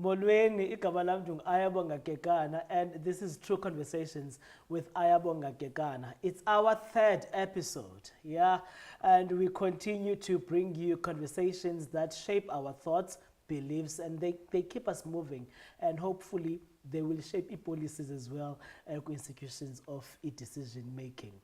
Molweni igama lam Ayabonga Kekana, and this is True Conversations with Ayabonga Kekana. It's our third episode, yeah, and we continue to bring you conversations that shape our thoughts, beliefs, and they keep us moving, and hopefully they will shape policies as well, institutions of decision making.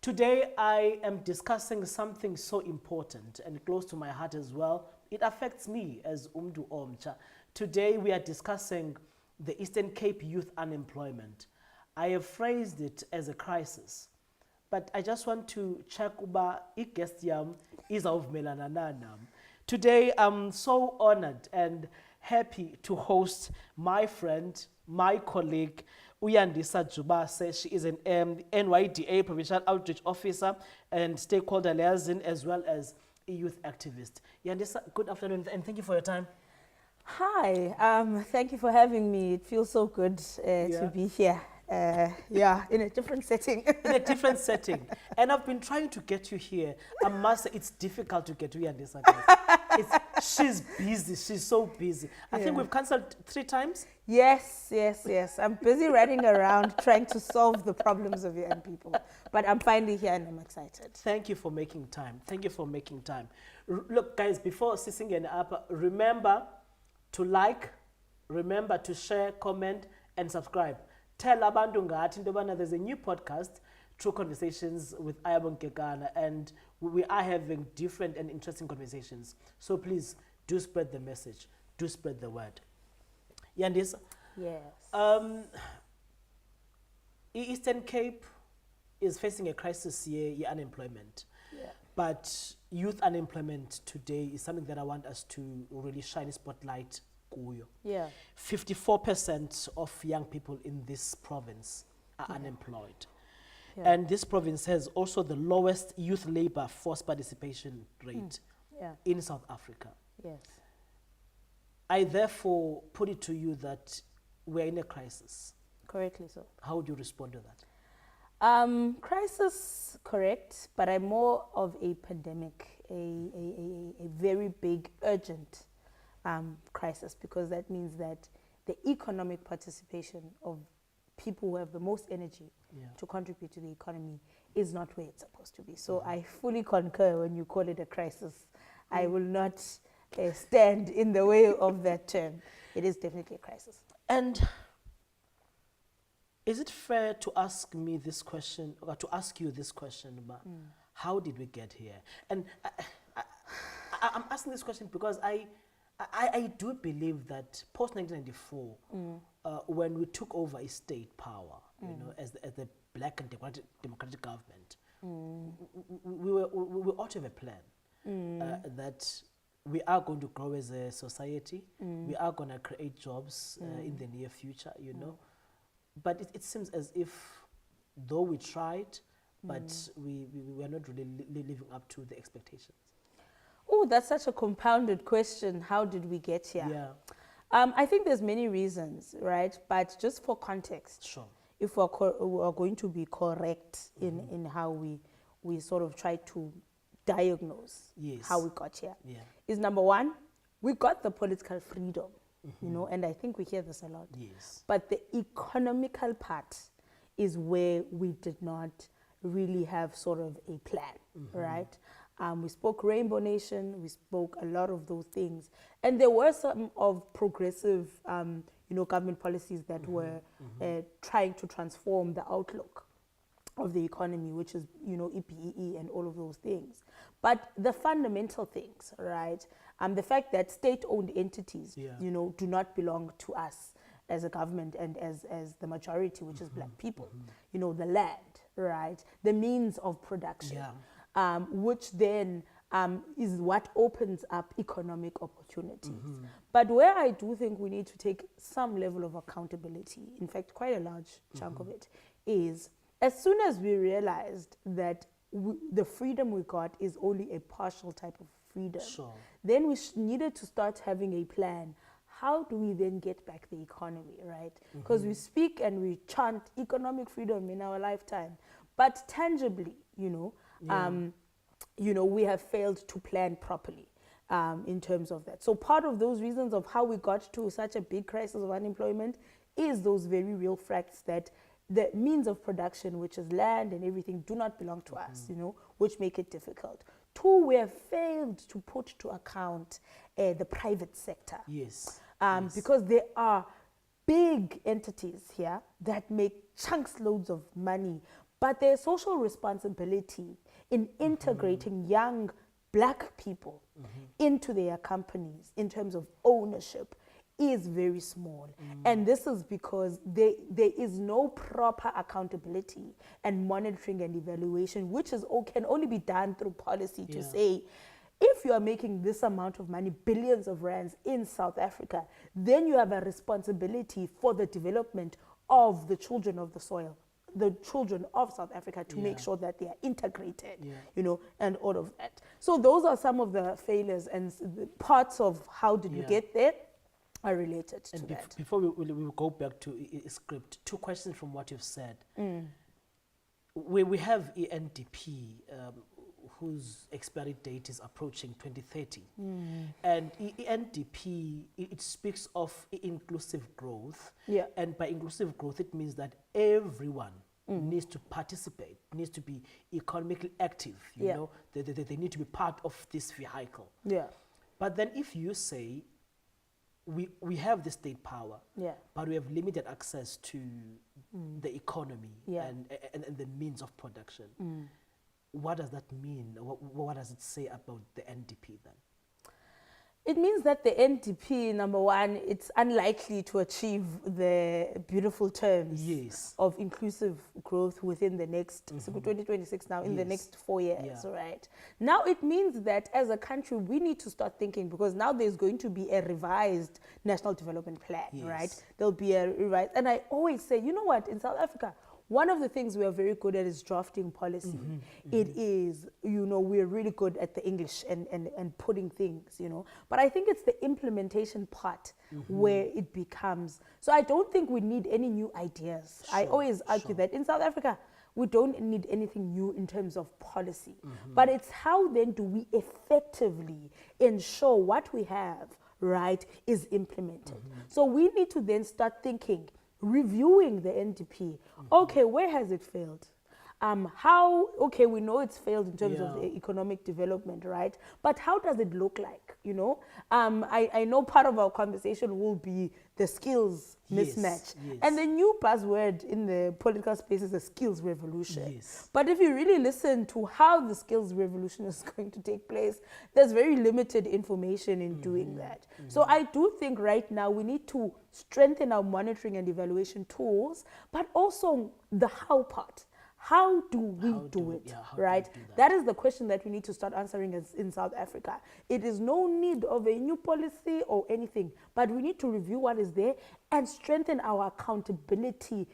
Today, I am discussing something so important and close to my heart as well. It affects me as Umdu Omcha. Today, we are discussing the Eastern Cape youth unemployment. I have phrased it as a crisis, but I just want to check uba guest yam izawuvumelana nam. Today, I'm so honored and happy to host my friend, my colleague, Uyandisa Jubase. She is an NYDA Provincial Outreach Officer and Stakeholder Liaison, as well as a youth activist. Yandisa, good afternoon, and thank you for your time. Hi, thank you for having me. It feels so good to be here. In a different setting. In a different setting. And I've been trying to get you here. I must say, it's difficult to get to Yandisa. She's busy. She's so busy. I think we've cancelled 3 times. Yes. I'm busy running around trying to solve the problems of young people. But I'm finally here and I'm excited. Thank you for making time. Thank you for making time. Look, guys, before sitting and up, remember to like, remember to share, comment, and subscribe. Tell abantu ngathi into yobana there's a new podcast, True Conversations with Ayabonga Kekana, and we are having different and interesting conversations. So please do spread the message, do spread the word. Yandisa? Yes. Eastern Cape is facing a crisis here, unemployment. Yeah. But youth unemployment today is something that I want us to really shine a spotlight. Yeah. 54% of young people in this province are unemployed. Yeah. And this province has also the lowest youth labor force participation rate in South Africa. Yes. I therefore put it to you that we're in a crisis. Correctly so. How would you respond to that? Crisis, correct, but I'm more of a pandemic, a very big, urgent crisis, because that means that the economic participation of people who have the most energy to contribute to the economy is not where it's supposed to be. So I fully concur when you call it a crisis. I will not stand in the way of that term. It is definitely a crisis. And is it fair to ask me this question, or to ask you this question about how did we get here? And I'm asking this question because I do believe that post-1994, when we took over a state power, you know, as the black and democratic government, we ought to have a plan that we are going to grow as a society, we are going to create jobs in the near future, you know. But it seems as if, though we tried, but we are not really living up to the expectations. Oh, that's such a compounded question. How did we get here? Yeah. I think there's many reasons, right? But just for context, Sure. if we are going to be correct in how we sort of try to diagnose how we got here, is number one, we got the political freedom, you know, and I think we hear this a lot. Yes. But the economical part is where we did not really have sort of a plan, right? We spoke Rainbow Nation, we spoke a lot of those things. And there were some of progressive, government policies that were trying to transform the outlook of the economy, which is, EPEE and all of those things. But the fundamental things, right? The fact that state-owned entities, do not belong to us as a government and as the majority, which is black people. You know, the land, right? The means of production. Yeah. Which then is what opens up economic opportunities. But where I do think we need to take some level of accountability, in fact, quite a large chunk of it, is as soon as we realized that the freedom we got is only a partial type of freedom, then we needed to start having a plan. How do we then get back the economy, right? Because we speak and we chant economic freedom in our lifetime, but tangibly, we have failed to plan properly. in terms of that. So part of those reasons of how we got to such a big crisis of unemployment is those very real facts that the means of production, which is land and everything, do not belong to us, which make it difficult. Two, we have failed to put to account the private sector. Yes. Because there are big entities here that make chunks loads of money, but their social responsibility in integrating young black people into their companies in terms of ownership is very small. And this is because there is no proper accountability and monitoring and evaluation, which can only be done through policy to say, if you are making this amount of money, billions of rands in South Africa, then you have a responsibility for the development of the children of the soil, the children of South Africa, to make sure that they are integrated, and all of that. So those are some of the failures and the parts of how did we get there are related to that. Before we go back to script, two questions from what you've said. We have ENDP, whose expiry date is approaching 2030. And ENDP, it speaks of inclusive growth. And by inclusive growth, it means that everyone needs to participate, needs to be economically active, you know, they need to be part of this vehicle. But then if you say, we have the state power, but we have limited access to the economy and the means of production. What does that mean? What does it say about the NDP then? It means that the NDP, number one, it's unlikely to achieve the beautiful terms of inclusive growth within the next, so 2026 now, in the next 4 years, right? Now it means that as a country, we need to start thinking, because now there's going to be a revised national development plan, right? There'll be a revised, and I always say, you know what, in South Africa, one of the things we are very good at is drafting policy. It is, we're really good at the English and putting things, But I think it's the implementation part where it becomes. So I don't think we need any new ideas. I always argue that in South Africa, we don't need anything new in terms of policy. But it's how then do we effectively ensure what we have, right, is implemented. So we need to then start thinking, reviewing the NDP. Okay, where has it failed? We know it's failed in terms of the economic development, right? But how does it look like, I know part of our conversation will be the skills mismatch. And the new buzzword in the political space is the skills revolution. But if you really listen to how the skills revolution is going to take place, there's very limited information in doing that. So I do think right now we need to strengthen our monitoring and evaluation tools, but also the how part. How do we do it, right? That is the question that we need to start answering in South Africa. It is no need of a new policy or anything, but we need to review what is there and strengthen our accountability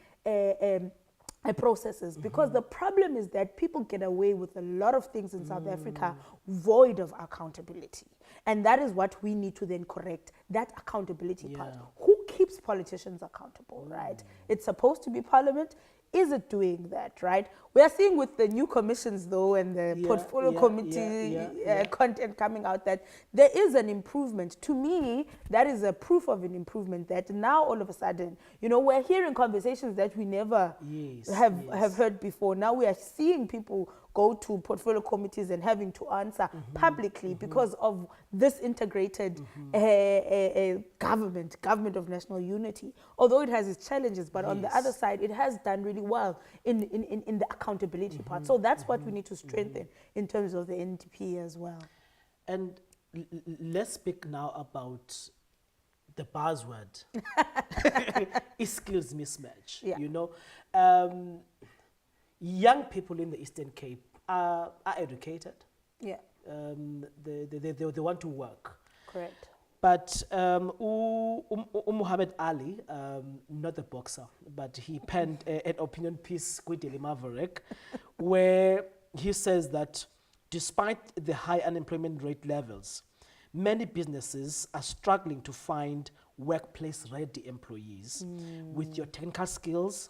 processes. Because the problem is that people get away with a lot of things in South Africa void of accountability. And that is what we need to then correct, that accountability part. Who keeps politicians accountable, right? It's supposed to be Parliament. Is it doing that, right? We are seeing with the new commissions, though, and the portfolio committee content coming out, that there is an improvement. To me, that is a proof of an improvement, that now all of a sudden, we're hearing conversations that we never have heard before. Now we are seeing people go to portfolio committees and having to answer publicly because of this integrated government of national unity. Although it has its challenges, but on the other side, it has done really well in the accountability part. So that's what we need to strengthen in terms of the NDP as well. And let's speak now about the buzzword, skills mismatch. Young people in the Eastern Cape are educated. They want to work. Correct. But Muhammad Ali, not the boxer, but he penned an opinion piece with Daily Maverick, where he says that despite the high unemployment rate levels, many businesses are struggling to find workplace-ready employees with your technical skills,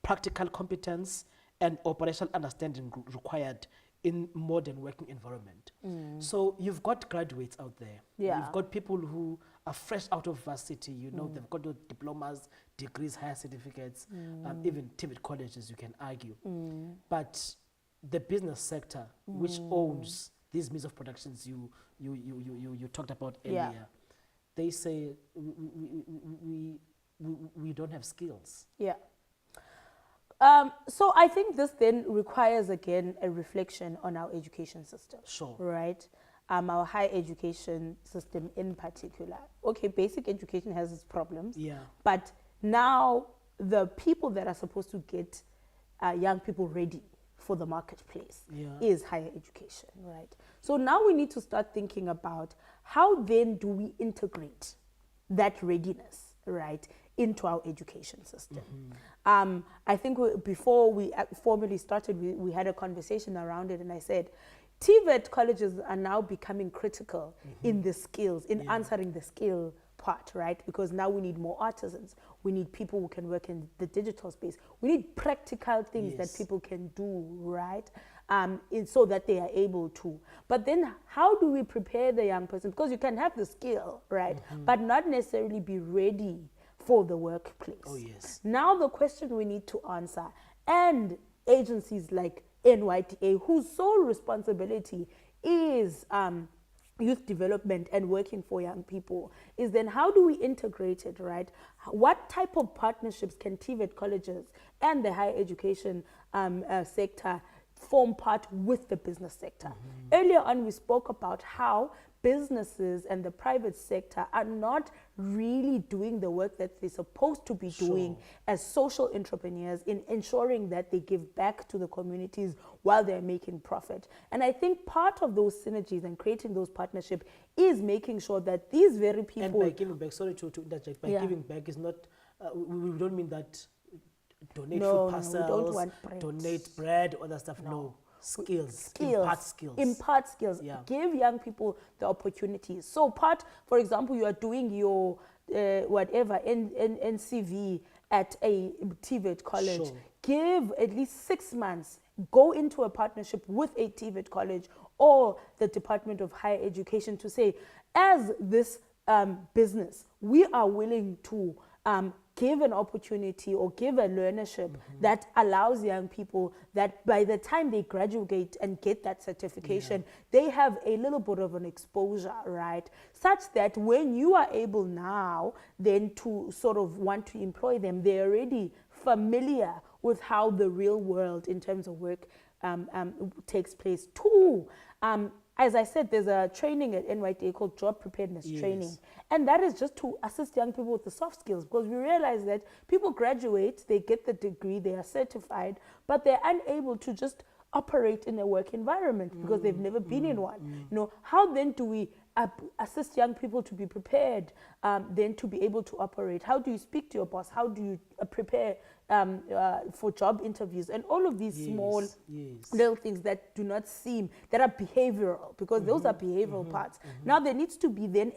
practical competence, and operational understanding required in modern working environment. So you've got graduates out there. Yeah. You've got people who are fresh out of varsity, you know, they've got your diplomas, degrees, higher certificates, even TVET colleges, you can argue. But the business sector, which owns these means of productions you talked about Yeah. earlier, they say we don't have skills. Yeah. So I think this then requires again a reflection on our education system. Sure. Right? Our higher education system in particular. Okay, basic education has its problems. Yeah. But now the people that are supposed to get young people ready for the marketplace Yeah. is higher education, right? So now we need to start thinking about how then do we integrate that readiness, right, into our education system. I think before we formally started, we had a conversation around it, and I said, TVET colleges are now becoming critical in the skills, in answering the skill part, right? Because now we need more artisans. We need people who can work in the digital space. We need practical things Yes. that people can do, right? So that they are able to. But then how do we prepare the young person? Because you can have the skill, right? But not necessarily be ready for the workplace. Oh, yes. Now the question we need to answer, and agencies like NYDA, whose sole responsibility is youth development and working for young people, is then how do we integrate it, right? What type of partnerships can TVET colleges and the higher education sector form part with the business sector? Earlier on, we spoke about how businesses and the private sector are not really doing the work that they're supposed to be doing as social entrepreneurs in ensuring that they give back to the communities while they're making profit. And I think part of those synergies and creating those partnerships is making sure that these very people... And by giving back, sorry to interject, by Yeah. giving back is not, we don't mean that donate No, food no, we parcels, don't want bread. donate bread, all that stuff. No. Skills. skills, impart skills, Yeah. give young people the opportunities. So for example, you are doing your whatever NCV at a TVET college, Sure. give at least 6 months, go into a partnership with a TVET college or the Department of Higher Education to say, as this business, we are willing to give an opportunity or give a learnership that allows young people that by the time they graduate and get that certification, they have a little bit of an exposure, right? Such that when you are able now then to sort of want to employ them, they're already familiar with how the real world in terms of work takes place. Two, as I said, there's a training at NYDA called Job Preparedness Training. And that is just to assist young people with the soft skills, because we realize that people graduate, they get the degree, they are certified, but they're unable to just operate in a work environment because they've never been in one. You know, how then do we assist young people to be prepared then to be able to operate? How do you speak to your boss? How do you prepare for job interviews? And all of these small little things that do not seem, that are behavioral, because those are behavioral parts. Now there needs to be then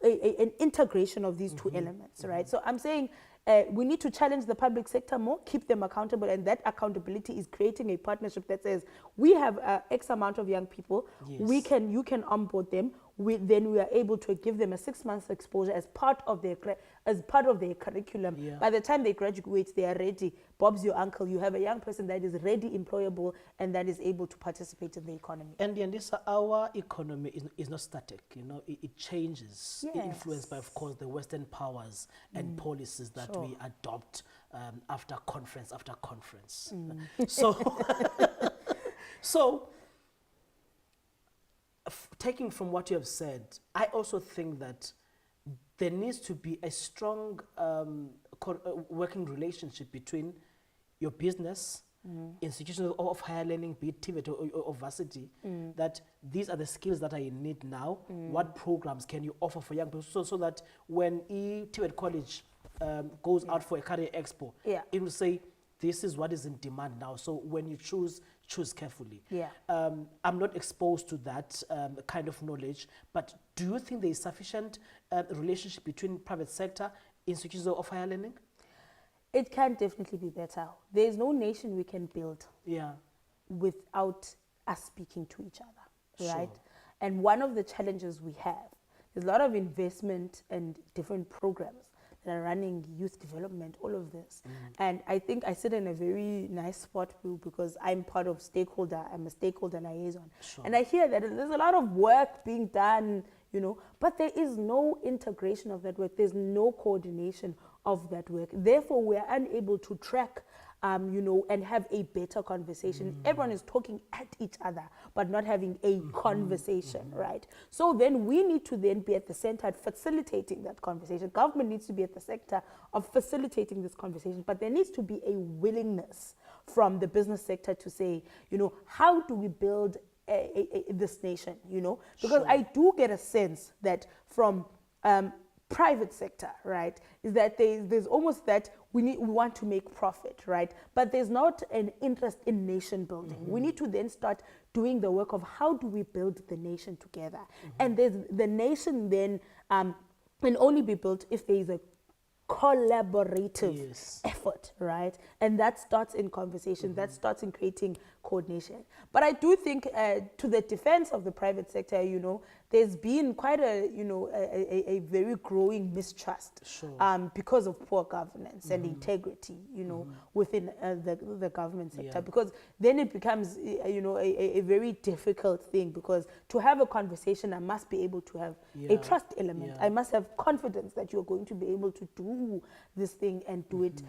an integration of these two elements, right? So I'm saying we need to challenge the public sector more, keep them accountable, and that accountability is creating a partnership that says we have X amount of young people, you can onboard them, then we are able to give them a 6 months exposure as part of their curriculum. By the time they graduate, they are ready. Bob's your uncle. You have a young person that is ready, employable, and that is able to participate in the economy. And Yandisa, our economy is not static. You know, it changes, influenced by, of course, the Western powers and policies that we adopt after conference after conference. So, taking from what you have said, I also think that there needs to be a strong working relationship between your business, institutions of higher learning, be it TVET or varsity, that these are the skills that are in need now. What programs can you offer for young people so that when TVET college goes out for a career expo, it will say, this is what is in demand now. So when you choose carefully. I'm not exposed to that kind of knowledge, but do you think there is sufficient relationship between private sector, institutions of higher learning? It can definitely be better. There is no nation we can build without us speaking to each other, Sure. right? And one of the challenges we have, there's a lot of investment and different programs that are running youth development, all of this. And I think I sit in a very nice spot because I'm part of I'm a stakeholder liaison. Sure. And I hear that there's a lot of work being done, but there is no integration of that work. There's no coordination of that work. Therefore, we are unable to track and have a better conversation. Everyone is talking at each other, but not having a conversation, right? So then we need to then be at the center facilitating that conversation. Government needs to be at the sector of facilitating this conversation, but there needs to be a willingness from the business sector to say, how do we build this nation, Because Sure. I do get a sense that from private sector, right, is that there's almost that we want to make profit, right? But there's not an interest in nation building. We need to then start doing the work of how do we build the nation together. And the nation then can only be built if there is a collaborative Yes. effort, right? And that starts in conversation, that starts in creating coordination. But I do think to the defense of the private sector, there's been quite a very growing mistrust Sure. because of poor governance and integrity, within the government sector. Yeah. Because then it becomes, a very difficult thing, because to have a conversation, I must be able to have a Yeah. trust element. Yeah. I must have confidence that you're going to be able to do this thing and do it,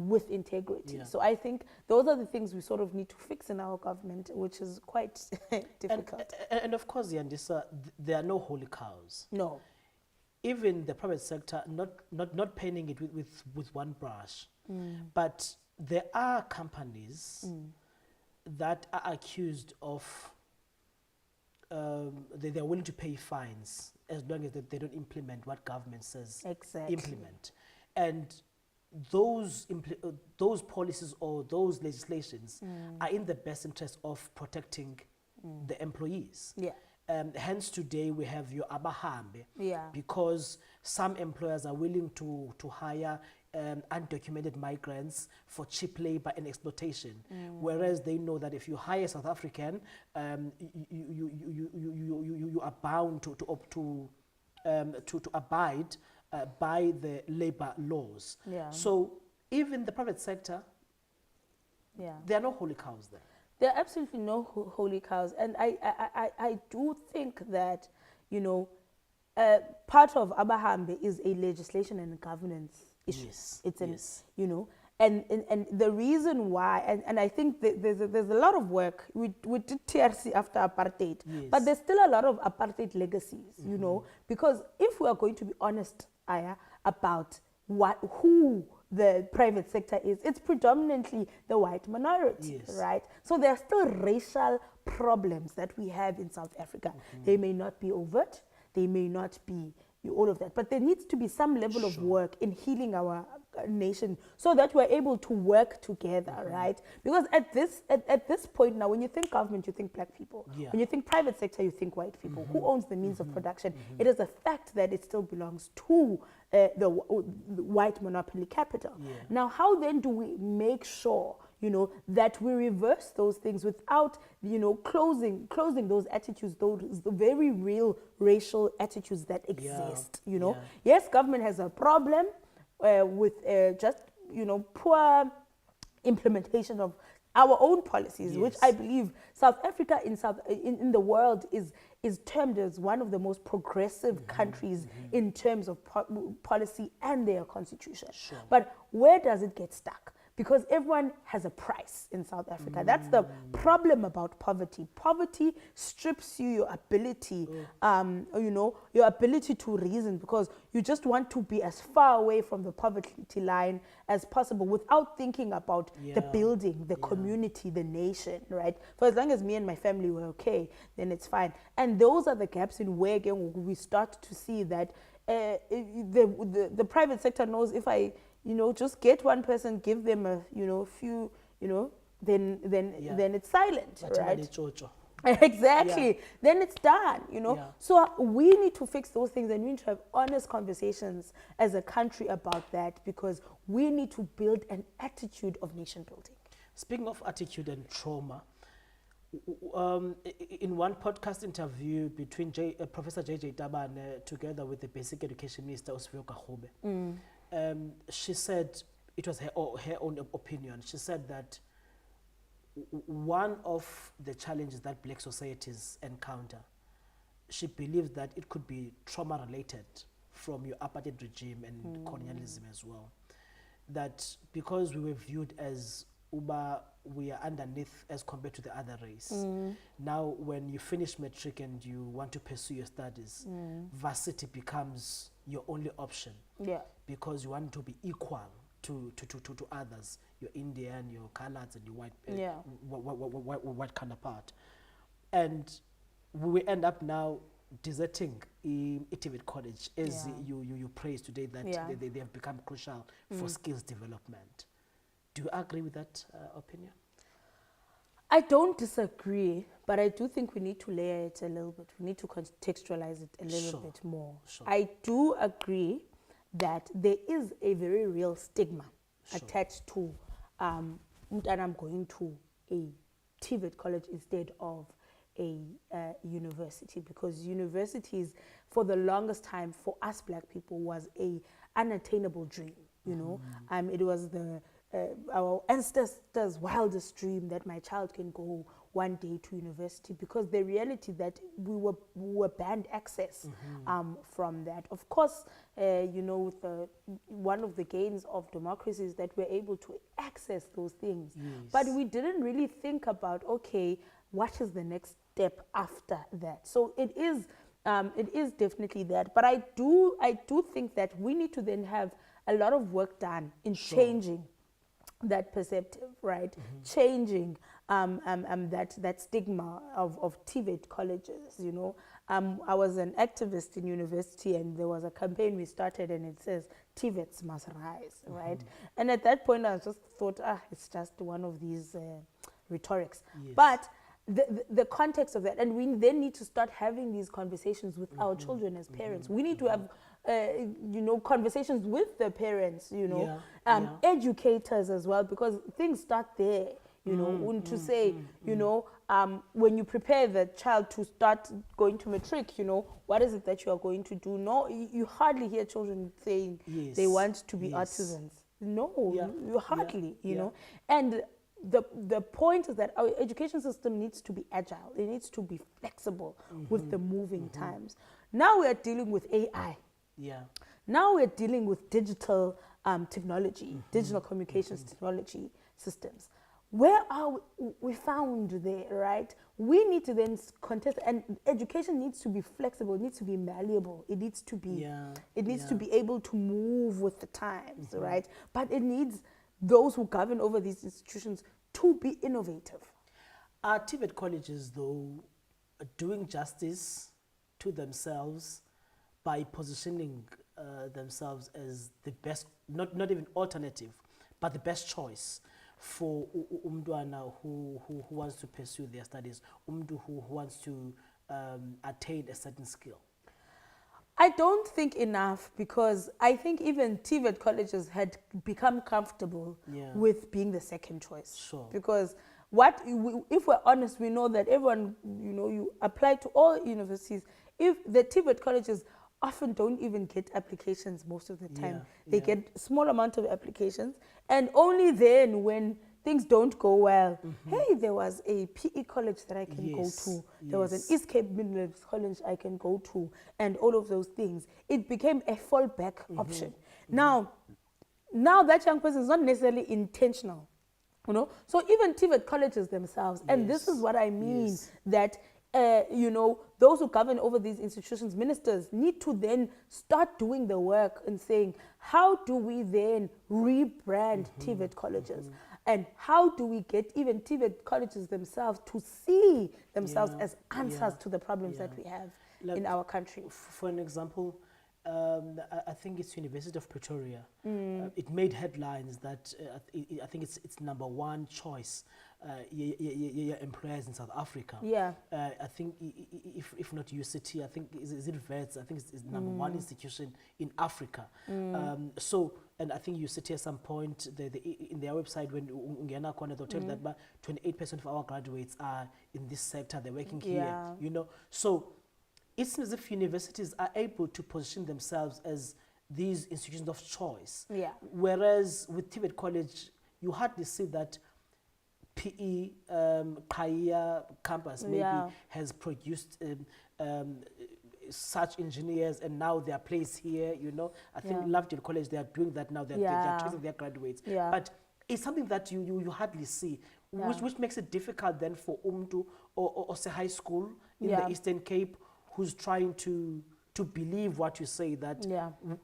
with integrity. Yeah. So I think those are the things we sort of need to fix in our government, which is quite difficult. And of course, Yandisa, there are no holy cows. No. Even the private sector, not painting it with one brush, but there are companies that are accused of they're willing to pay fines as long as they don't implement what government says Exactly. implement. And those policies or those legislations are in the best interest of protecting the employees. Yeah. Hence today we have your abahambe, Yeah. because some employers are willing to hire undocumented migrants for cheap labor and exploitation, whereas they know that if you hire South African, you are bound to abide by the labor laws. Yeah. So even the private sector, Yeah. there are no holy cows there. There are absolutely no holy cows. And I do think that, part of Abahambe is a legislation and governance issue. Yes, It's an, yes. and the reason why, and I think there's a lot of work. We did TRC after apartheid, Yes. but there's still a lot of apartheid legacies, because if we are going to be honest, Aya, about who the private sector is, it's predominantly the white minority, Yes. right? So there are still racial problems that we have in South Africa. They may not be overt, they may not be all of that, but there needs to be some level of work in healing our nation so that we're able to work together, right? Because at this point now, when you think government, you think black people. Yeah. When you think private sector, you think white people. Who owns the means of production? It is a fact that it still belongs to the white monopoly capital. Yeah. Now, how then do we make sure, that we reverse those things without, closing those attitudes, those the very real racial attitudes that exist, Yeah. Yes, government has a problem with just, poor implementation of our own policies, which Yes. I believe South Africa in the world is termed as one of the most progressive countries in terms of policy and their constitution. Sure. But where does it get stuck? Because everyone has a price in South Africa. That's the problem about poverty. Poverty strips you your ability, your ability to reason, because you just want to be as far away from the poverty line as possible without thinking about the Yeah. building, the Yeah. community, the nation, right? For as long as me and my family were okay, then it's fine. And those are the gaps in where again we start to see that the private sector knows if I just get one person, give them a few, then it's silent, But right? Chocho. Exactly. Yeah. Then it's done, Yeah. So we need to fix those things, and we need to have honest conversations as a country about that, because we need to build an attitude of nation building. Speaking of attitude and trauma, In one podcast interview between Professor J.J. Tabane together with the Basic Education Minister, Osvio Kahube, she said, it was her own opinion, she said that one of the challenges that black societies encounter, she believes that it could be trauma related from your apartheid regime and colonialism as well. That because we were viewed as we are underneath as compared to the other race. Now, when you finish matric and you want to pursue your studies, varsity becomes your only option. Yeah. Because you want to be equal to others, your Indian, your colours, and your white white counterpart. And we end up now deserting TVET College, as you praised today, that they have become crucial for skills development. Do you agree with that opinion? I don't disagree, but I do think we need to layer it a little bit. We need to contextualize it a little bit more. Sure. I do agree that there is a very real stigma attached to I'm going to a TVET college instead of a university, because universities for the longest time for us black people was a unattainable dream. You know, it was our ancestors' wildest dream that my child can go one day to university, because the reality that we were banned access from that. Of course, you know, one of the gains of democracy is that we're able to access those things. Yes. But we didn't really think about, okay, what is the next step after that? So it is definitely that. But I do think that we need to then have a lot of work done in changing that perceptive, right? Changing that stigma of TVET colleges, you know. I was an activist in university, and there was a campaign we started, and it says TVETs must rise, right? And at that point I just thought, it's just one of these rhetorics. Yes. But the context of that, and we then need to start having these conversations with our children as parents. We need to have you know, conversations with the parents, you know, educators as well, because things start there, you know, to say, you know, when you prepare the child to start going to matric, you know, what is it that you are going to do? No, you hardly hear children saying they want to be artisans. No, you hardly, you know. And the point is that our education system needs to be agile. It needs to be flexible with the moving times. Now we are dealing with AI. Yeah. Now we're dealing with digital technology, digital communications technology systems. Where are we found there, right? We need to then contest, and education needs to be flexible. It needs to be malleable. It needs to be, to be able to move with the times, right? But it needs those who govern over these institutions to be innovative. Are TVET colleges, though, doing justice to themselves by positioning themselves as the best, not even alternative, but the best choice for umntwana who wants to pursue their studies, who wants to attain a certain skill? I don't think enough, because I think even TVET colleges had become comfortable with being the second choice. Sure. Because if we're honest, we know that everyone, you know, you apply to all universities. If the TVET colleges often don't even get applications most of the time. They get small amount of applications, and only then when things don't go well, hey, there was a PE college that I can go to. There was an East Cape Midlands College I can go to, and all of those things. It became a fallback option. Now that young person is not necessarily intentional, you know. So even TVET colleges themselves, and this is what I mean, that you know, those who govern over these institutions, ministers, need to then start doing the work and saying, how do we then rebrand TVET colleges? And how do we get even TVET colleges themselves to see themselves as answers to the problems that we have in our country? For an example, I think it's University of Pretoria. It made headlines that I think it's number one choice employers in South Africa. Yeah. I think if not UCT, I think is it Wits? I think it's number one institution in Africa. And I think UCT at some point in their website when ungena khona they'll tell you that 28% of our graduates are in this sector. They're working here. Yeah. You know, so it seems as if universities are able to position themselves as these institutions of choice. Yeah. Whereas with TVET College, you hardly see that PE Khaya campus maybe has produced such engineers, and now they are placed here. You know, I think Lovedale College, they are doing that now. They're training their graduates. Yeah. But it's something that you hardly see, which makes it difficult then for Umtu or say high school in the Eastern Cape who's trying to believe what you say, that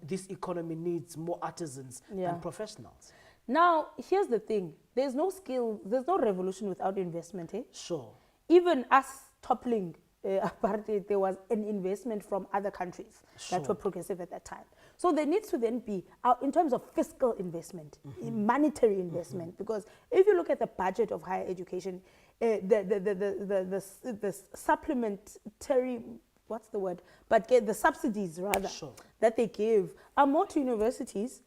this economy needs more artisans and professionals. Now, here's the thing. There's no revolution without investment. Sure. Even us toppling apartheid, there was an investment from other countries that were progressive at that time. So there needs to then be, in terms of fiscal investment, monetary investment, because if you look at the budget of higher education, the supplementary, what's the word? But the subsidies rather that they give are more to universities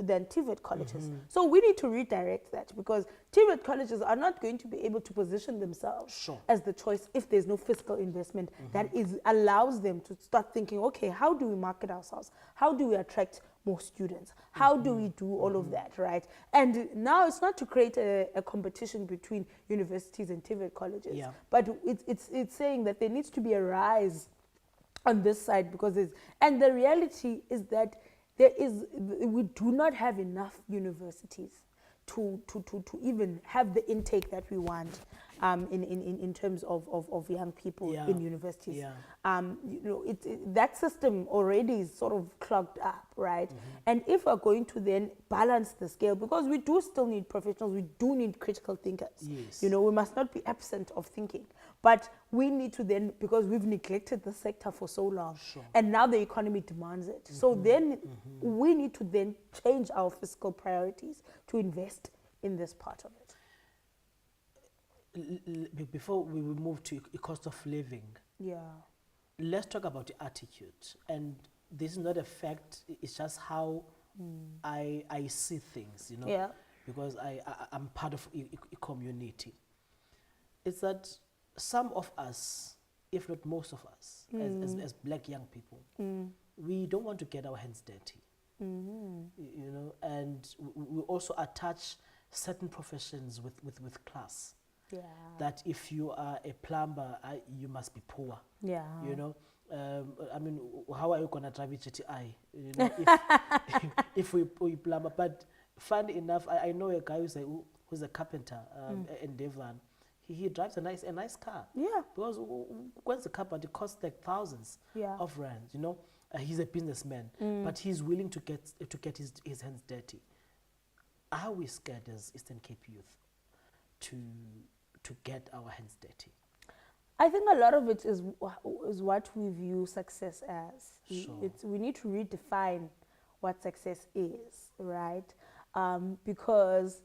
than TVET colleges. So we need to redirect that, because TVET colleges are not going to be able to position themselves as the choice if there's no fiscal investment that allows them to start thinking, okay, how do we market ourselves? How do we attract more students? How do we do all of that, right? And now it's not to create a competition between universities and TVET colleges, but it's saying that there needs to be a rise on this side, because and the reality is that we do not have enough universities to even have the intake that we want in terms of young people in universities. You know, that system already is sort of clogged up, right? And if we're going to then balance the scale, because we do still need professionals, we do need critical thinkers. Yes. You know, we must not be absent of thinking. But we need to then, because we've neglected the sector for so long, and now the economy demands it. So then we need to then change our fiscal priorities to invest in this part of it. Before we will move to cost of living, let's talk about the attitude. And this is not a fact, it's just how I see things, you know, because I'm part of a community. It's that some of us, if not most of us, as black young people, we don't want to get our hands dirty, you know, and we also attach certain professions with class. That if you are a plumber, you must be poor. You know, I mean, how are you gonna drive a GTI? You know, if we plumber. But funny enough, I know a guy who's a carpenter in Devon. He drives a nice car. Because when's the car, but it costs like thousands of rands. You know, he's a businessman, but he's willing to get his hands dirty. Are we scared as Eastern Cape youth to get our hands dirty? I think a lot of it is what we view success as. We need to redefine what success is, right? Because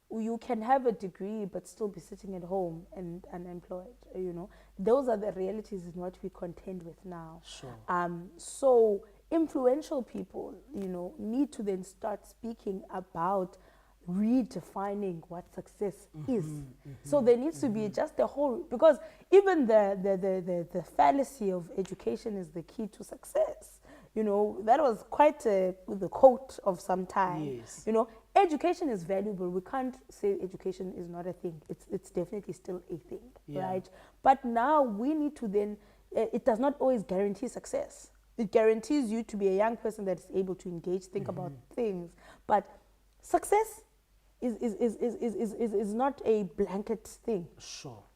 you can have a degree but still be sitting at home and unemployed, you know. Those are the realities in what we contend with now. So influential people, you know, need to then start speaking about redefining what success is. So there needs to be just the whole, because even the fallacy of education is the key to success. You know, that was quite the quote of some time. You know, education is valuable. We can't say education is not a thing. It's definitely still a thing, right? But now we need to then, it does not always guarantee success. It guarantees you to be a young person that is able to engage, think about things. But success is not a blanket thing.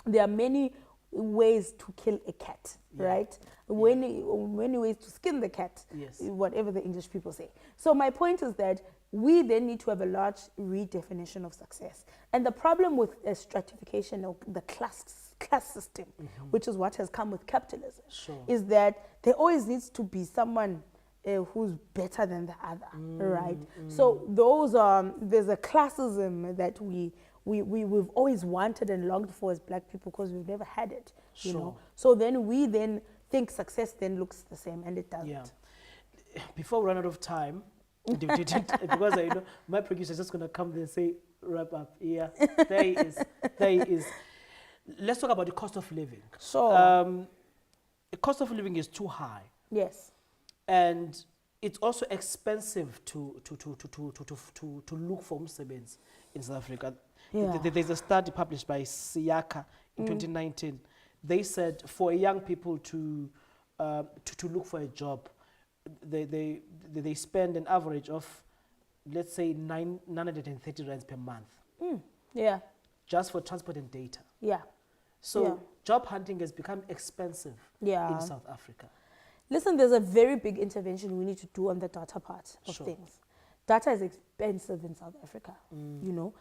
There are many ways to kill a cat, right? Many ways to skin the cat, whatever the English people say. So my point is that we then need to have a large redefinition of success. And the problem with a stratification of the class system, which is what has come with capitalism, is that there always needs to be someone who's better than the other, right? So those there's a classism that we've always wanted and longed for as black people because we've never had it, you know. So then we then think success then looks the same, and it doesn't. Yeah. Before we run out of time, because you know my producer is just gonna come there and say wrap up. Yeah, there he is. There he is. Let's talk about the cost of living. Sure. The cost of living is too high, Yes. and it's also expensive to look for umsebenzi in South Africa. Yeah. There's a study published by Siaka in 2019. They said for young people to look for a job, they spend an average of, let's say, 930 rands per month Yeah. just for transport and data. Yeah. So Yeah. job hunting has become expensive Yeah. in South Africa. Listen, there's a very big intervention we need to do on the data part of Sure. things. Data is expensive in South Africa, you know.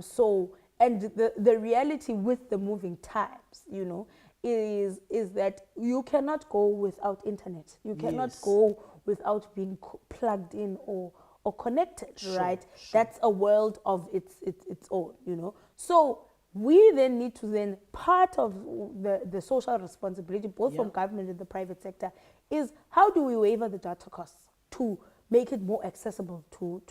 So, and the reality with the moving times, you know, is that you cannot go without internet. You cannot Yes. go without being plugged in or connected, Sure, right? sure. That's a world of its own, you know. So we then need to then, part of the social responsibility, both from Yeah. government and the private sector, is how do we waiver the data costs to make it more accessible to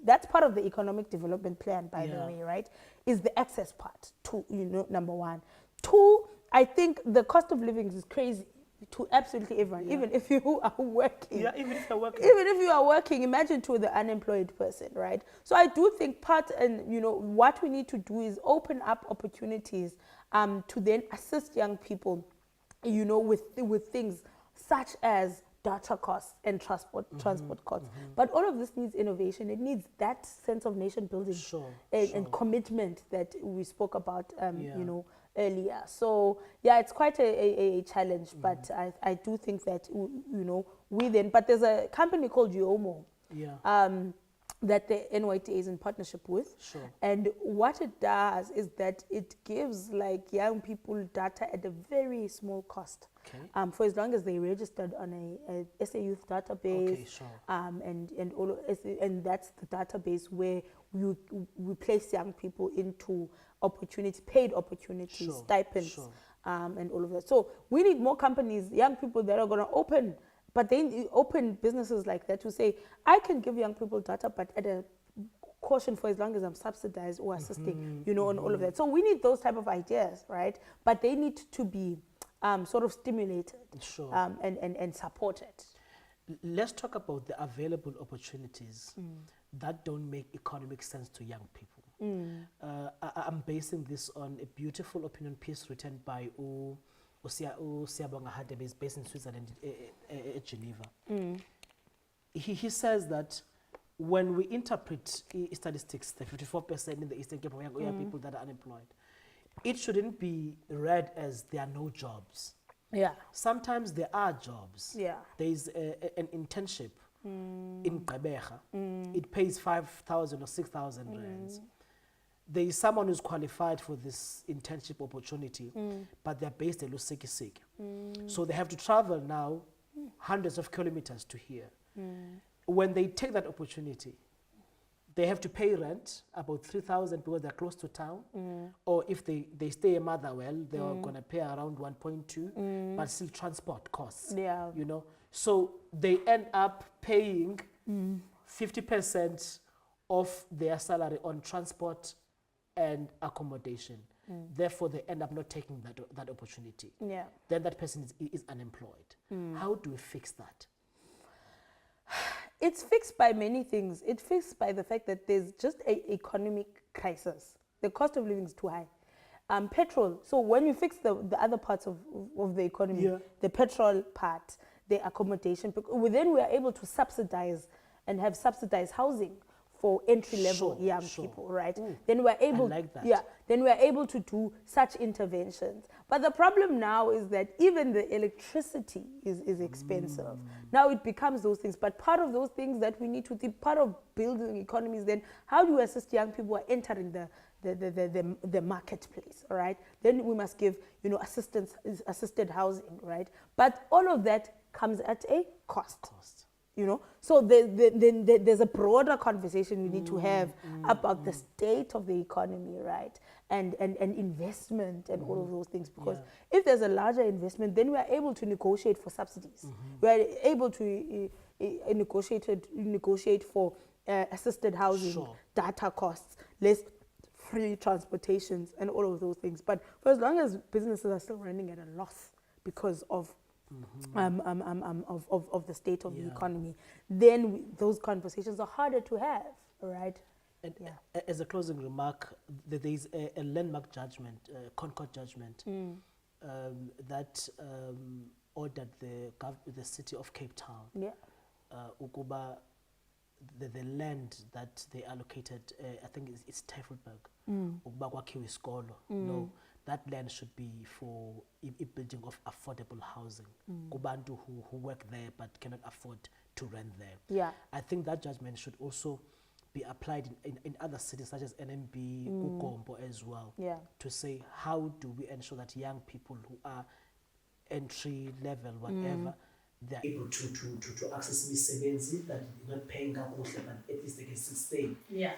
that's part of the economic development plan, by the Yeah. way, right? Is the access part to, you know, number one. Two, I think the cost of living is crazy to absolutely everyone, Yeah. even if you are working. Yeah, even if you're working. Even if you are working, imagine to the unemployed person, right? So I do think part, and you know, what we need to do is open up opportunities to then assist young people, you know, with things such as data costs and transport costs. But all of this needs innovation. It needs that sense of nation building Sure, and sure. commitment that we spoke about, Yeah. you know, earlier. So yeah, it's quite a challenge, but I do think that, you know, but there's a company called Yomo Yeah. that the NYTA is in partnership with. Sure. And what it does is that it gives like young people data at a very small cost. Okay. For as long as they registered on a SA Youth database. Okay, sure. And all of, and that's the database where we place young people into opportunities, paid opportunities, Sure, stipends, sure. and all of that. So we need more companies, young people that are going to open, but they open businesses like that to say, I can give young people data, but at a caution for as long as I'm subsidized or assisting, you know, and all of that. So we need those type of ideas, right? But they need to be sort of stimulated Sure. and supported. Let's talk about the available opportunities that don't make economic sense to young people. I'm basing this on a beautiful opinion piece written by Siyabonga Hadebe, based in Switzerland, Geneva. He says that when we interpret statistics, the 54% in the Eastern Cape of young people that are unemployed, it shouldn't be read as there are no jobs. Yeah. Sometimes there are jobs. Yeah. There is an internship in Gqeberha. It pays 5,000 or 6,000 rands. There is someone who's qualified for this internship opportunity, but they're based in Lusekiseki. So they have to travel now hundreds of kilometers to here. When they take that opportunity, they have to pay rent, about 3,000 because they're close to town. Or if they stay in Motherwell, they are going to pay around 1.2, but still transport costs. Yeah. You know, so they end up paying 50% of their salary on transport and accommodation. Therefore, they end up not taking that opportunity. Yeah. Then that person is unemployed. How do we fix that? It's fixed by many things. It's fixed by the fact that there's just an economic crisis. The cost of living is too high. Petrol. So when you fix the other parts of the economy, Yeah. the petrol part, the accommodation, then we are able to subsidize and have subsidized housing for entry-level Sure, young sure. people, right? Ooh, Then we're able, like that. yeah, then we're able to do such interventions. But the problem now is that even the electricity is expensive. Now it becomes those things. But part of those things that we need to think, part of building economies, then how do you assist young people who are entering the marketplace, all right? Then we must give, assistance, assisted housing, right? But all of that comes at a cost. Cost. You know, so there's a broader conversation we need to have about the state of the economy, right? And investment and all of those things. Because if there's a larger investment, then we are able to negotiate for subsidies. We are able to negotiate for assisted housing, Sure. data costs, less free transportations, and all of those things. But for as long as businesses are still running at a loss because of of the state of the economy, then those conversations are harder to have, right? And as a closing remark, there is a landmark judgment, Concord judgment, that ordered the city of Cape Town, ukuba the land that they allocated, I think it's Tafelberg, ukuba kwakhiwe isikolo. No, that land should be for a building of affordable housing. Kubantu who work there but cannot afford to rent there. Yeah. I think that judgment should also be applied in other cities such as NMB, Kukombo as well. Yeah. To say, how do we ensure that young people who are entry level, whatever, they're able to access imisebenzi that they're not paying kakuhle, but at least they can still stay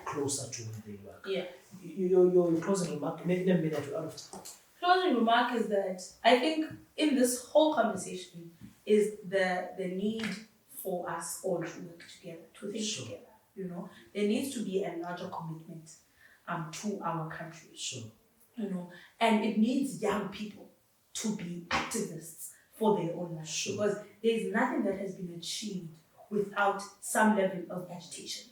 closer to where they work. Yeah. Your closing remark, maybe a minute out of time. Closing remark is that I think in this whole conversation is the need for us all to work together, to think Sure. together. You know, there needs to be a larger commitment to our country. Sure. You know, and it needs young people to be activists for their own lives. Sure. Because there is nothing that has been achieved without some level of agitation.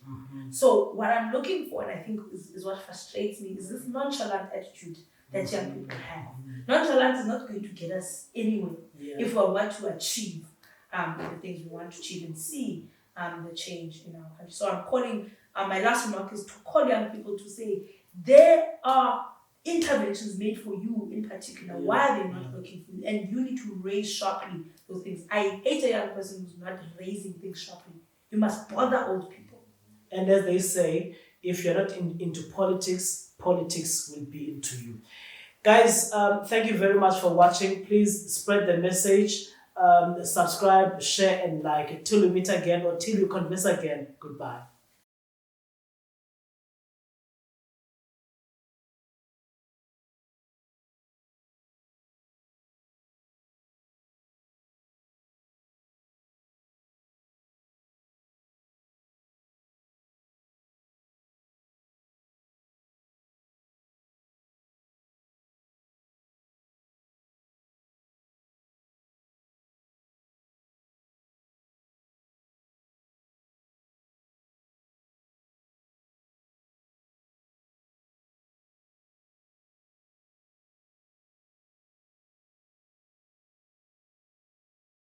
So what I'm looking for, and I think is what frustrates me, is this nonchalant attitude that young people have. Nonchalance is not going to get us anywhere if we want to achieve the things we want to achieve and see the change in our country. So I'm calling, my last remark is to call young people to say, there are interventions made for you in particular. Why are they not working for you? And you need to raise sharply those things. I hate a young person who's not raising things sharply. You must bother old people. And as they say, if you're not into politics, politics will be into you. Guys, thank you very much for watching. Please spread the message, subscribe, share, and like. Till we meet again or till we converse again. Goodbye.